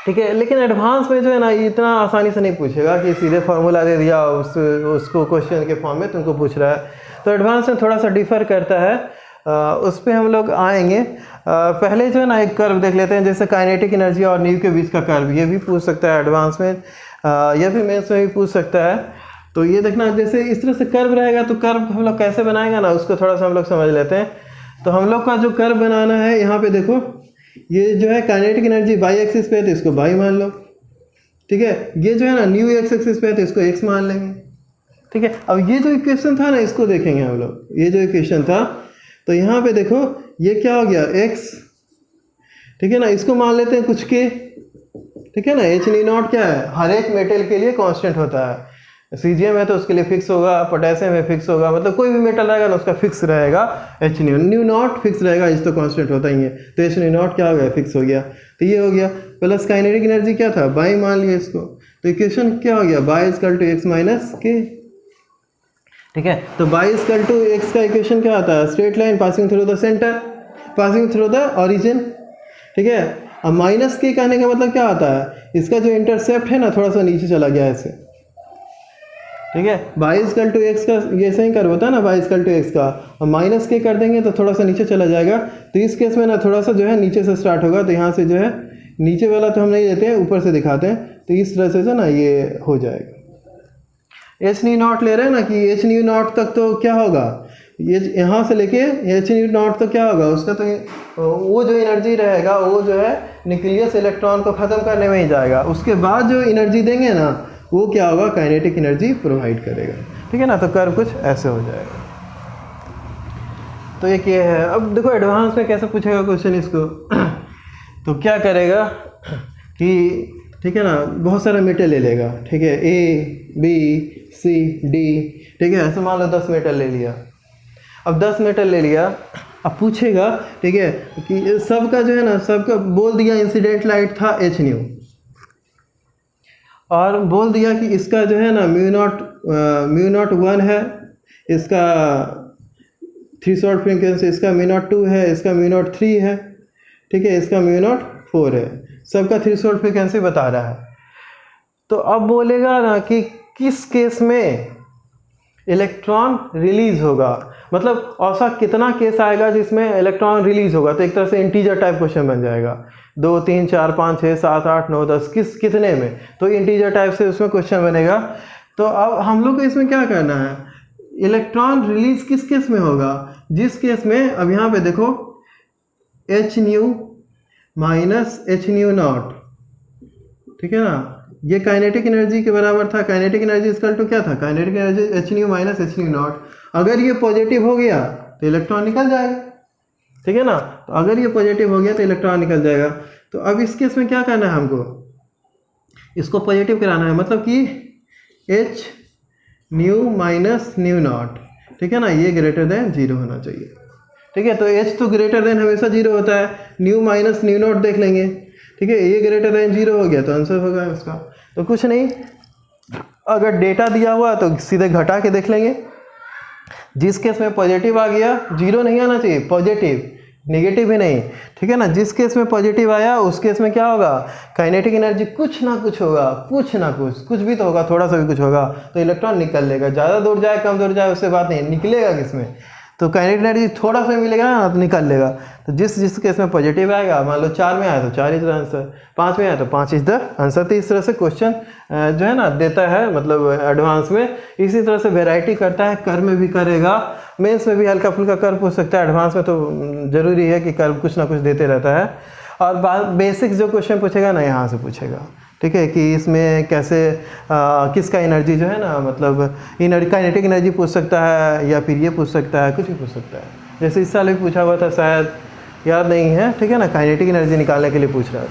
ठीक है। लेकिन एडवांस में जो है ना इतना आसानी से नहीं पूछेगा कि सीधे फार्मूला दे दिया उसको क्वेश्चन के फॉर्म में तुमको पूछ रहा है। तो एडवांस में थोड़ा सा डिफ़र करता है, उस पर हम लोग आएंगे। पहले जो है ना एक कर्व देख लेते हैं, जैसे काइनेटिक एनर्जी और न्यू के बीच का कर्व, ये भी पूछ सकता है एडवांस में, यह भी मेंस में भी पूछ सकता है। तो ये देखना, जैसे इस तरह से कर्व रहेगा तो कर्व हम लोग कैसे बनाएंगे ना, उसको थोड़ा सा हम लोग समझ लेते हैं। तो हम लोग का जो कर्व बनाना है, यहाँ पे देखो ये जो है काइनेटिक एनर्जी बाई एक्सिस पे है तो इसको बाई मान लो, ठीक है। ये जो है ना न्यू एक्स एक्सिस पे है तो इसको एक्स मान लेंगे, ठीक है। अब ये जो इक्वेशन था ना इसको देखेंगे हम लोग, ये जो इक्वेशन था, तो यहाँ पे देखो ये क्या हो गया x, ठीक है ना, इसको मान लेते हैं कुछ के, ठीक है ना। h/0 क्या है, हर एक मेटल के लिए कांस्टेंट होता है, सीजियम है तो उसके लिए फिक्स होगा, पोटेशियम है फिक्स होगा, मतलब कोई भी मेटल रहेगा ना उसका फिक्स रहेगा h/0 फिक्स रहेगा, इस तो कांस्टेंट होता ही है। तो h/0 क्या हो गया, फिक्स हो गया। तो ये हो गया, प्लस काइनेटिक एनर्जी क्या था, बाई मान लिया इसको, तो इक्वेशन क्या हो गया, बाई = x - k, ठीक है। तो बाई = x का इक्वेशन क्या आता है, straight line passing through the centre, passing through the origin, ठीक है। अब माइनस के कहने का मतलब क्या होता है, इसका जो इंटरसेप्ट है ना थोड़ा सा नीचे चला गया ऐसे, ठीक है। y = x का ये सही कर होता है ना, y = x का, और माइनस के कर देंगे तो थोड़ा सा नीचे चला जाएगा। तो इस केस में ना थोड़ा सा जो है नीचे से स्टार्ट होगा, तो यहाँ से जो है नीचे वाला तो हम नहीं लेते हैं, ऊपर से दिखाते हैं। तो इस तरह से जो ना ये हो जाएगा। h0 ले रहे हैं ना कि h0 तक तो क्या होगा, ये यहाँ से लेके h0 तो क्या होगा उसका, तो वो जो एनर्जी रहेगा वो जो है न्यूक्लियस इलेक्ट्रॉन को ख़त्म करने में ही जाएगा। उसके बाद जो एनर्जी देंगे ना वो क्या होगा, काइनेटिक एनर्जी प्रोवाइड करेगा, ठीक है ना। तो कर्व कुछ ऐसे हो जाएगा। तो एक ये है। अब देखो एडवांस में कैसे पूछेगा क्वेश्चन इसको तो क्या करेगा कि ठीक है ना, बहुत सारा मेटल ले लेगा, ठीक है, A B C D, ठीक है। ऐसे मान लो 10 मेटल ले लिया। अब 10 मेटल ले लिया, अब पूछेगा, ठीक है, कि सबका जो है ना, सबका बोल दिया इंसिडेंट लाइट था h0, और बोल दिया कि इसका जो है ना μ0 1 है, इसका थ्रेशोल्ड फ्रीक्वेंसी, इसका μ0 2 है, इसका μ0 3 है, ठीक है, इसका μ0 4 है। सबका थ्रेशोल्ड फ्रीक्वेंसी बता रहा है। तो अब बोलेगा ना कि किस केस में इलेक्ट्रॉन रिलीज होगा, मतलब ऐसा कितना केस आएगा जिसमें इलेक्ट्रॉन रिलीज होगा। तो एक तरह से इंटीजर टाइप क्वेश्चन बन जाएगा, 2 3 4 5 6 7 8 9 10 कितने में, तो इंटीजर टाइप से उसमें क्वेश्चन बनेगा। तो अब हम लोग को इसमें क्या करना है, इलेक्ट्रॉन रिलीज किस केस में होगा, जिस केस में, अब यहाँ पे देखो h0 - h0, ठीक है ना, ये काइनेटिक एनर्जी के बराबर था। काइनेटिक एनर्जी इक्वल टू क्या था, काइनेटिक एनर्जी h0 - h0। अगर ये पॉजिटिव हो गया तो इलेक्ट्रॉन निकल जाएगा, ठीक है ना। तो अगर ये पॉजिटिव हो गया तो इलेक्ट्रॉन निकल जाएगा। तो अब इस केस में क्या करना है हमको, इसको पॉजिटिव कराना है, मतलब कि h0 - μ0, ठीक है ना, ये ग्रेटर देन 0 होना चाहिए, ठीक है। तो h तो ग्रेटर देन हमेशा 0 होता है, μ - μ0 देख लेंगे, ठीक है। ये ग्रेटर देन 0 हो गया तो आंसर होगा इसका। तो कुछ नहीं, अगर डेटा दिया हुआ तो सीधे घटा के देख लेंगे। जिस केस में पॉजिटिव आ गया, 0 नहीं आना चाहिए, पॉजिटिव, नेगेटिव ही नहीं, ठीक है ना। जिस केस में पॉजिटिव आया उस केस में क्या होगा, काइनेटिक एनर्जी कुछ ना कुछ होगा, कुछ भी तो होगा, थोड़ा सा भी कुछ होगा, तो इलेक्ट्रॉन निकल लेगा। ज़्यादा दूर जाए कम दूर जाए उससे बात नहीं, निकलेगा किसमें, तो काइनेटिक एनर्जी थोड़ा सा मिलेगा ना तो निकल लेगा। तो जिस केस में पॉजिटिव आएगा, मान लो 4 में आया तो 4 इज द आंसर, 5 में आया तो 5 इज द आंसर। तो इस तरह से क्वेश्चन जो है ना देता है, मतलब एडवांस में इसी तरह से वेराइटी करता है। कर्व में भी करेगा, मेंस में भी हल्का फुल्का कर्व पूछ सकता है, एडवांस में तो ज़रूरी है कि कर्व कुछ ना कुछ देते रहता है। और बेसिक जो क्वेश्चन पूछेगा ना यहाँ से पूछेगा, ठीक है, कि इसमें कैसे किसका एनर्जी जो है ना, मतलब काइनेटिक एनर्जी पूछ सकता है, या फिर ये पूछ सकता है, कुछ भी पूछ सकता है। जैसे इस साल भी पूछा हुआ था, शायद याद नहीं है, ठीक है ना, काइनेटिक एनर्जी निकालने के लिए पूछ रहा था।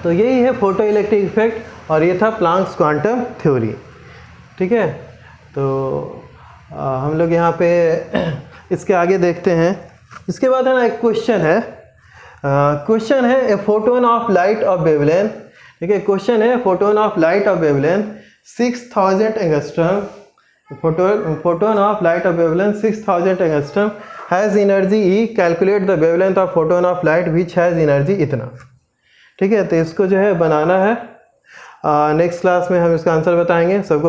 तो यही है फोटो इलेक्ट्रिक इफेक्ट, और ये था प्लांक्स क्वांटम थ्योरी, ठीक है। तो हम लोग यहाँ पे इसके आगे देखते हैं। इसके बाद है ना एक क्वेश्चन है, a photon of light of wavelength, ठीक है। क्वेश्चन है photon of light of wavelength 6000 angstrom, photon of light of wavelength 6000 angstrom has energy E, calculate the wavelength of photon of light which has energy इतना, ठीक है। तो इसको जो है बनाना है, नेक्स्ट क्लास में हम इसका आंसर बताएंगे सबको।